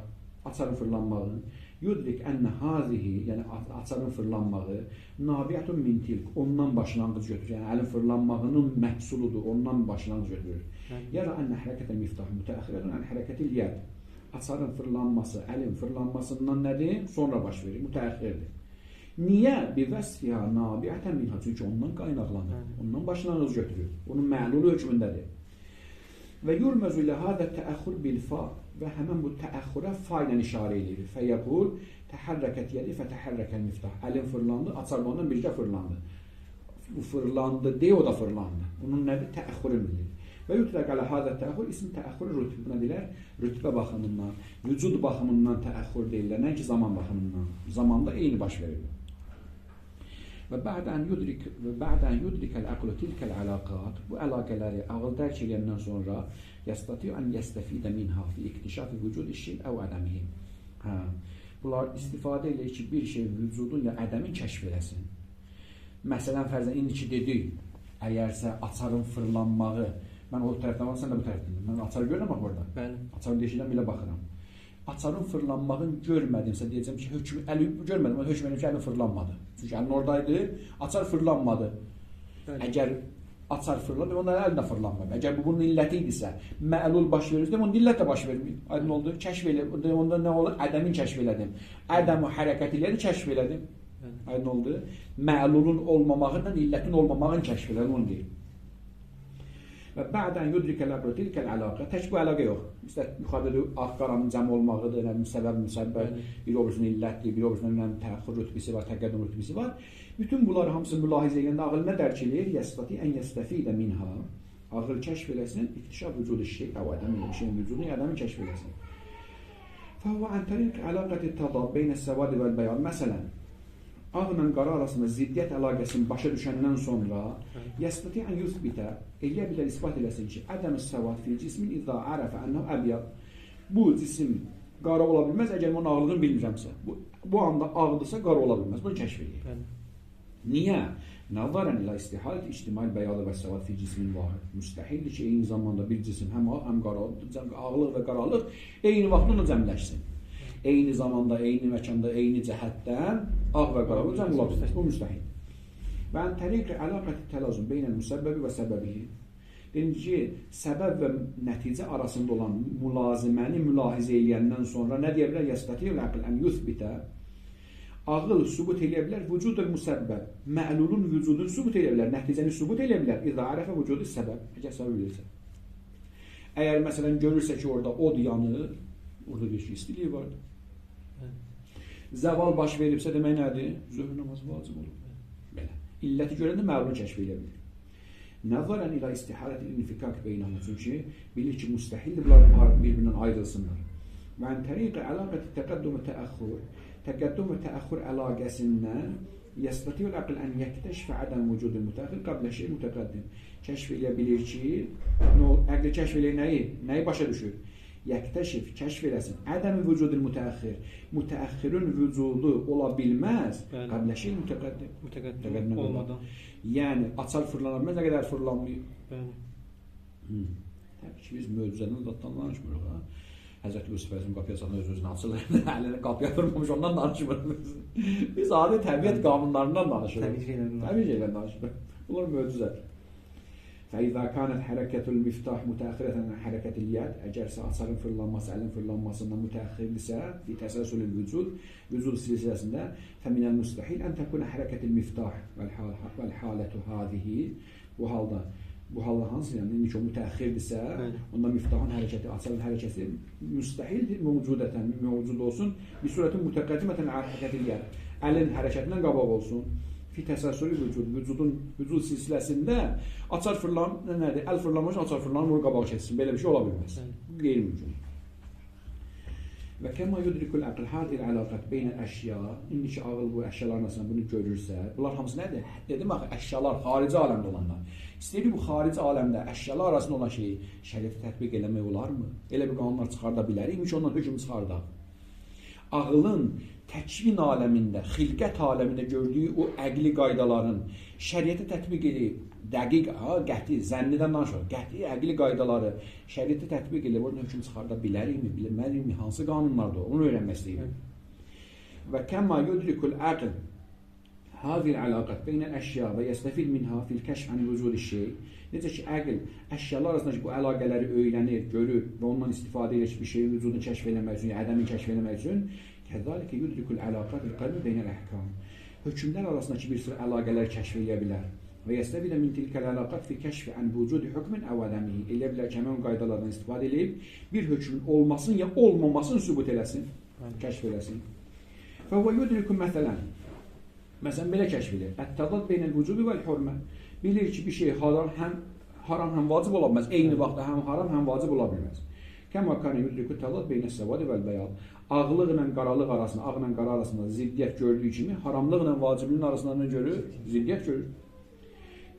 açarın fırlanmağın, yudrik ənə hazihi, yəni açarın fırlanmağı, nabiyyətun min tilk, ondan başlanğıc götürür. Yəni əlin fırlanmağının məhsuludur, ondan başlanğıc götürür. Yəra ənə hərəkətəl miftah mütəəxirətun ən hərəkətil yəd. Açarın fırlanması, əlin fırlanmasından nədir? Sonra baş verir, mütəəxirdir. Niyə? Bir vəsfiha nabiyyətən minha, çünki ondan qaynaqlanır, ondan başlanğıc götürür, onun məlulu hökmündədir. Və yurməzu ilə hədə təəxür bil-fa və həmən bu təəxürə fa ilə işarə edir. Fəyəqul təhərrəkət yədi fətəhərrəkəl miftah. Əlin fırlandı, açar ondan bircə fırlandı. Bu fırlandı, deyə o da fırlandı. Bunun nədir? Təəxürün bilir. Və yutlaq alə hədə təəxür ismi təəxür rütbə deyilər. Rütbə baxımından, vücud baxımından təəxür deyirlər. Nəinki zaman baxımından. Zamanda eyni baş verir. Və bə'dən yudrikəl əqlu tilkəl əlaqat. Bu əlaqələri ağıl dərk edəndən sonra yəstatiyu ən yəstəfidə minha fi iktişafi vücud işin əv ədəmihim. Bunlar istifadə edir ki, bir şey vücudun ya ədəmin kəşf eləsin. Məsələn, fərzən, indiki dedik, əgərsə açarın fırlanmağı, mən o tərəfdən var, sən də bu tərəfdən. Mən açarı görürəm orada. Açarın deşindən belə baxıram. Açarın fırlanmağını görmədimsə deyəcəm ki, əli görmədim, mən hökm edim ki, əlin fırlanmadı. Çünki əlin oradaydı, açar fırlanmadı. Əgər açar fırlanmadı, onda əlin də fırlanmadı. Əgər bu bunun illəti idisə, məlul baş verirsə, onun illət də baş vermir. Aydın oldu, kəşf elədim. Onda nə olur? Ədəmin kəşf elədim. Ədəmi hərəkət elədim, kəşf elədim. Aydın oldu. Məlulun olmamağıyla illətin olmamağını kəşf elədim, onu deyil. Və bə'dən yudrikəl əqlu tilkəl əlaqə. Tək bu əlaqə yox. İşte yuxarıda axqaranın cəm olmağıdır, səbəb, müsəbbət, bir obruzun illətdir, bir obruzun təəxür rütbisi var, təqəddüm rütbisi var. Bütün bunları hamısı mülahizə edəndə ağıl nə dərk eləyir? Yəstati ən yəstəfidə minha. Ağıl kəşf eləsin, iktişaf vücudu şey, ədəmin, şeyin vücudunu, ədəmin kəşf eləsin. Fəhvə ən təriq əlaqəti tədad beynə səvadi vəl bəyan. Məsələn, ağla qara arasında ziddiyyət əlaqəsini başa düşəndən sonra yəstati ən yüzbitə eləyə bilər, ispat eləsin ki, ədəm-i səvad fil cismin iddə ərəfə ənəv əbiyyad. Bu cisim qara ola bilməz, əgər onun ağlığını bilmirəmsə. Bu anda ağlısa qara ola bilməz. Bunu kəşf edir. Niyə? Nazaran ila istihalet içtimal beyalı ve sevat fi cismin vahid. Müstəhildir ki, eyni zamanda bir cisim həm ağlıq və qaralıq eyni vaxtda da cəmləşsin. Eyni zamanda, eyni məkanda, eyni cəhətdən ağ və qaralıq cəm ola bilər. Bu müstəhil. Və ən təriqi əlaqəti təlazüm beynəl müsəbbəbi və səbəbihi. Birinci, səbəb və nəticə arasında olan mülaziməni mülahizə eləyəndən sonra nə deyə bilər? Yəstətiyul əql ən yuthbitə. Ağıl sübut eləyə bilər, vücudul müsəbbəb. Məlulun vücudunu sübut eləyə bilər, nəticəni sübut eləyə bilər. İzə ərəfə vücudu səbəb. Əgər səbəb bilirsə. Əgər məsələn görürsə ki, orada od yanır, orada bir şey istiliyi vardır. Zəval baş veribsə demək nədir? Zöhr namazı vacib olur. Belə. İlləti görəndə məlunu kəşf eləyə bilir. Nəzarən ilə istiharəti infikak beynəmə. Çünki bilir ki, müstəhildir bunlar bir-birindən ayrılsınlar. Və ən təriqi əlaqəti təqəddüm və təəxür. Təqəddüm və təəxür əlaqəsindən yəstətiyul əql ən yəktəşfə ədəm vücudu mütəxir qablə şey mütəqəddim. Kəşf eləyə bilir ki, əqli kəşf eləyir nəyi? Nəyi başa düşür? Yəktəşif, kəşf eləsin. Ədəm vücudul mütəəxir. Mütəəxirin vücudu ola bilməz. Qablə şey mütəqəddim. Mütəqəddim olmadan. Yəni, açar fırlanamaz, nə qədər fırlanmayıb. Bəli. Təbii ki, biz möcüzədən zatdan danışmırıq. Həzrət Yusuf Əzim qapıya çatan öz-özünə açılır. Əlini qapıya vurmamış, ondan danışmırıq. Biz adi təbiət qanunlarından danışırıq. Təbii şeylərdən danışırıq. Bunlar möcüzədir. فإذا كانت حركة المفتاح متأخرة عن حركة اليد أجر açarın fırlanması, əlin fırlanmasından mütəəxxirdirsə fi təsəlsülül vücud silsiləsində فمن المستحيل أن تكون حركة المفتاح والحالة هذه bu halda hansı yəni indi ki o mütəəxxirdirsə onda miftahın hərəkəti, açarın hərəkəti müstəhildir mövcud olsun bir surətin mütəqəddimətən hərəkətil yer. Əlin hərəkətindən qabaq olsun. Fi təsəlsülü vücud silsiləsində açar nədir? Əl fırlanmış, açar fırlanmış, onu qabağa keçsin. Belə bir şey ola bilməz. Qeyri-mümkün. Və kəma yudrikul əql hadil əlaqət beynəl əşya. İndi ki, ağıl bu əşyalar arasında bunu görürsə, bunlar hamısı nədir? Dedim axı, əşyalar xarici aləmdə olanlar. İstəyir bu xarici aləmdə əşyalar arasında olan şeyi şəriətə tətbiq eləmək olarmı? Elə bir qanunlar çıxarda bilərik, ki, ondan hökm çıxardaq. Ağılın təkvin aləmində, xilqət aləmində gördüyü o əqli qaydaların şəriətə tətbiq edib, dəqiq, qəti, zənnidən danışır, qəti əqli qaydaları şəriətə tətbiq edib, oradan hökm çıxarda bilərikmi, bilməliyikmi, hansı qanunlardır o, onu öyrənmək istəyir. Və kəmma yudrikul əql hazil əlaqət beynəl əşya və yəstəfid minha fil kəşf ən vücud şey. Necə ki, əql əşyalar arasında bu əlaqələri öyrənir, görür və ondan istifadə edir ki, bir şeyin vücudunu kəşf eləmək üçün, ədəmin kəşf eləmək üçün kəzzalikə yudrikul əlaqət bil-qəlbi beynəl əhkam. Hökmlər arasındakı bir sıra əlaqələr kəşf eləyə bilər. Və yəstəfidə min tilkəl əlaqət fi kəşfi ən vücudi hükmün əvədəmihi. Eləyə bilər ki, həmin qaydalardan istifadə edib bir hökmün olmasın ya olmamasını sübut eləsin, kəşf eləsin. Və o yudriku məsələn, belə kəşf edir. Ət-tədad beynəl vücubi vəl-hurmə. Bilir ki, bir şey haram həm vacib ola bilməz. Eyni vaxtda həm haram, həm vacib ola bilməz. Kəmə kana yudriku tədad beynəs-səvadi vəl-bəyad. Ağlıqla qaralıq arasında, ağla qara arasında ziddiyyət gördüyü kimi, haramlıqla vaciblinin arasında nə görür? Ziddiyyət görür.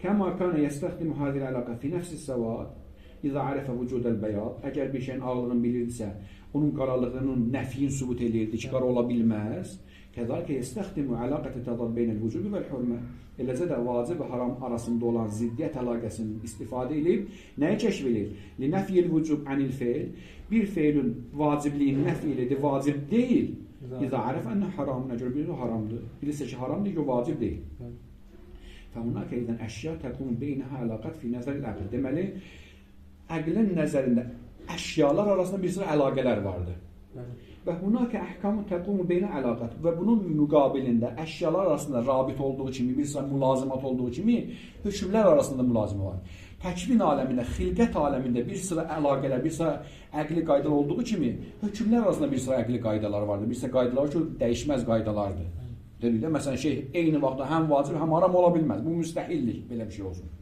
Kəmə kana yəstəxdimu hadil əlaqə fi nəfs-səvad izə ərəfə vücudəl-bəyad. Əgər bir şeyin ağlığını bilirdisə, onun qaralığının nəfiyin sübut edirdi ki, qara ola bilməz. Kəzəlikə yəstəxdimu əlaqəti tədad beynəl vücubi vəl-hurmə. Eləcə də vacib və haram arasında olan ziddiyyət əlaqəsini istifadə edib nəyi kəşf edir? Li-nəfiyil vücub anil fe'l. Bir fe'lin vacibliyin nəfi elədi, vacib deyil. İzə ərəf ənə haramına görə bilir o haramdır. Bilirsə ki, haram deyil, o vacib deyil. Fəhunəkə idən əşya təqum beynəhə əlaqət fi nəzəril əql. Deməli, əqlin nəzərində əşyalar arasında bir sıra əlaqələr vardır. Və hunakə əhkamu təqumu beynə əlaqət və bunun müqabilində əşyalar arasında rabit olduğu kimi, bir sıra mülazimat olduğu kimi hökmlər arasında mülazimə var. Təkvin aləmində, xilqət aləmində bir sıra əlaqələr, bir sıra əqli qaydalar olduğu kimi hökmlər arasında bir sıra əqli qaydalar vardır. Bir sıra qaydalar ki, dəyişməz qaydalardır. Dedik, məsələn, eyni vaxtda həm vacib, həm haram ola bilməz. Bu müstəhillik, belə bir şey olsun.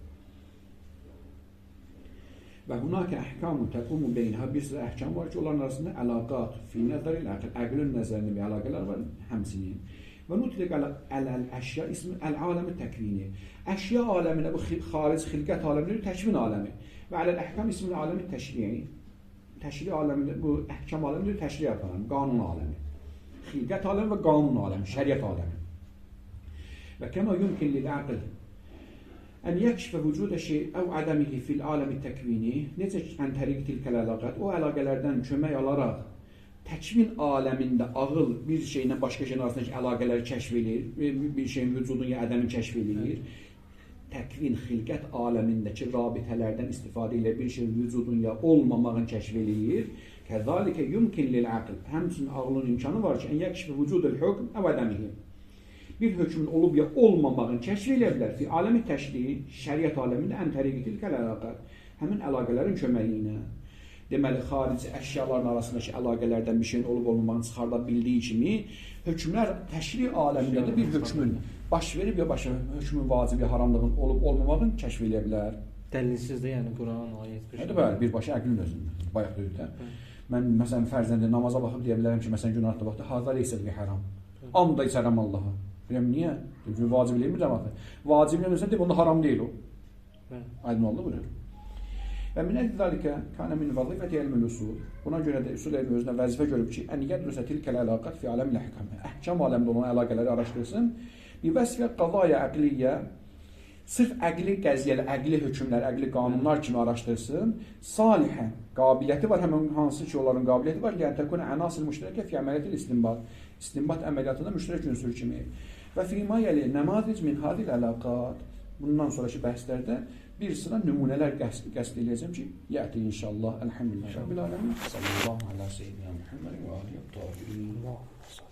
Və hunakə əhkamu təqumu beynəhə bir sıra əhkam var ki, onların arasında əlaqat fi nəzəril əql, əqlin nəzərində bir əlaqələr var həmsinin. Və nutliq əl-əşya ismi əl-aləmi təkvini. Əşya aləminə, bu xaric xilqət aləminə təkvin aləmi. Və əl-əhkam ismi aləmi təşriyi. Təşri aləminə, bu əhkam aləminə təşriyyat aləmi, qanun aləmi. Xilqət aləmi və qanun aləmi, şəriət aləmi. Və kəmə yumkin lil-əql ən yəkşifə vücudə şey əv ədəmihi fil aləmi təkvini, necə ən təriq tilkəl əlaqət, o əlaqələrdən kömək alaraq təkvin aləmində ağıl bir şeylə başqa şeyin arasındakı əlaqələri kəşf edir, bir şeyin vücudunu ya ədəmin kəşf edir. Təkvin, xilqət aləmindəki rabitələrdən istifadə ilə bir şeyin vücudun ya olmamağını kəşf edir. Kəzalikə yumkin lil aql. Həmçinin ağlın imkanı var ki, ən yəkşifə vücudul hukm əv ədəmihi. Bir hökmün olub ya olmamağını kəşf edə bilər. Fi aləmi təşri, şəriət aləmində ən təriqi tilkəl əlaqət. Həmin əlaqələrin köməyi ilə. Deməli, xarici əşyaların arasındakı əlaqələrdən bir şeyin olub olmamağını çıxarda bildiyi kimi, hökmlər təşri aləmində də bir hökmün baş verib ya hökmün vacib ya haramlığın olub olmamağını kəşf edə bilər. Dəlilsiz də, yəni Quran, ayət bir şey. Bəli, birbaşa əqlin özündə. Bayaq dedik də. Mən məsələn fərzəndə namaza baxıb deyə bilərəm ki, məsələn günahda vaxtda hazır isə bir haram. Anda içərəm Allaha. Biləm niyə? Çünki vacib deyilmi cəmaatı? Vacibliyən ölsən deyib, onda haram deyil o. Aydın oldu buyur. Və min ədzalikə kana min vazifəti elmül usul. Buna görə də usul elmi özünə vəzifə görüb ki, ən yədrusə tilkəl əlaqət fi aləmil əhkam. Əhkam aləmdə olan əlaqələri araşdırsın. Bi vəsfə qazaya əqliyyə, sırf əqli qəziyyəli, əqli hökmlər, əqli qanunlar kimi araşdırsın. Salihə, qabiliyyəti var, həmin hansı ki onların qabiliyyəti var, yəni təkunə ənasil müştərəkə fi əməliyyətil istinbat. İstinbat əməliyyatında müştərək ünsur kimi. Və firma yəli nəmadic min hadil əlaqat. Bundan sonraki bəhslərdə bir sıra nümunələr qəsd edəcəm ki, yəti inşallah. Elhamdülillah. Rabbil aləmin. Sallallahu alə seyyidina Muhammed və alihi və tabi'in.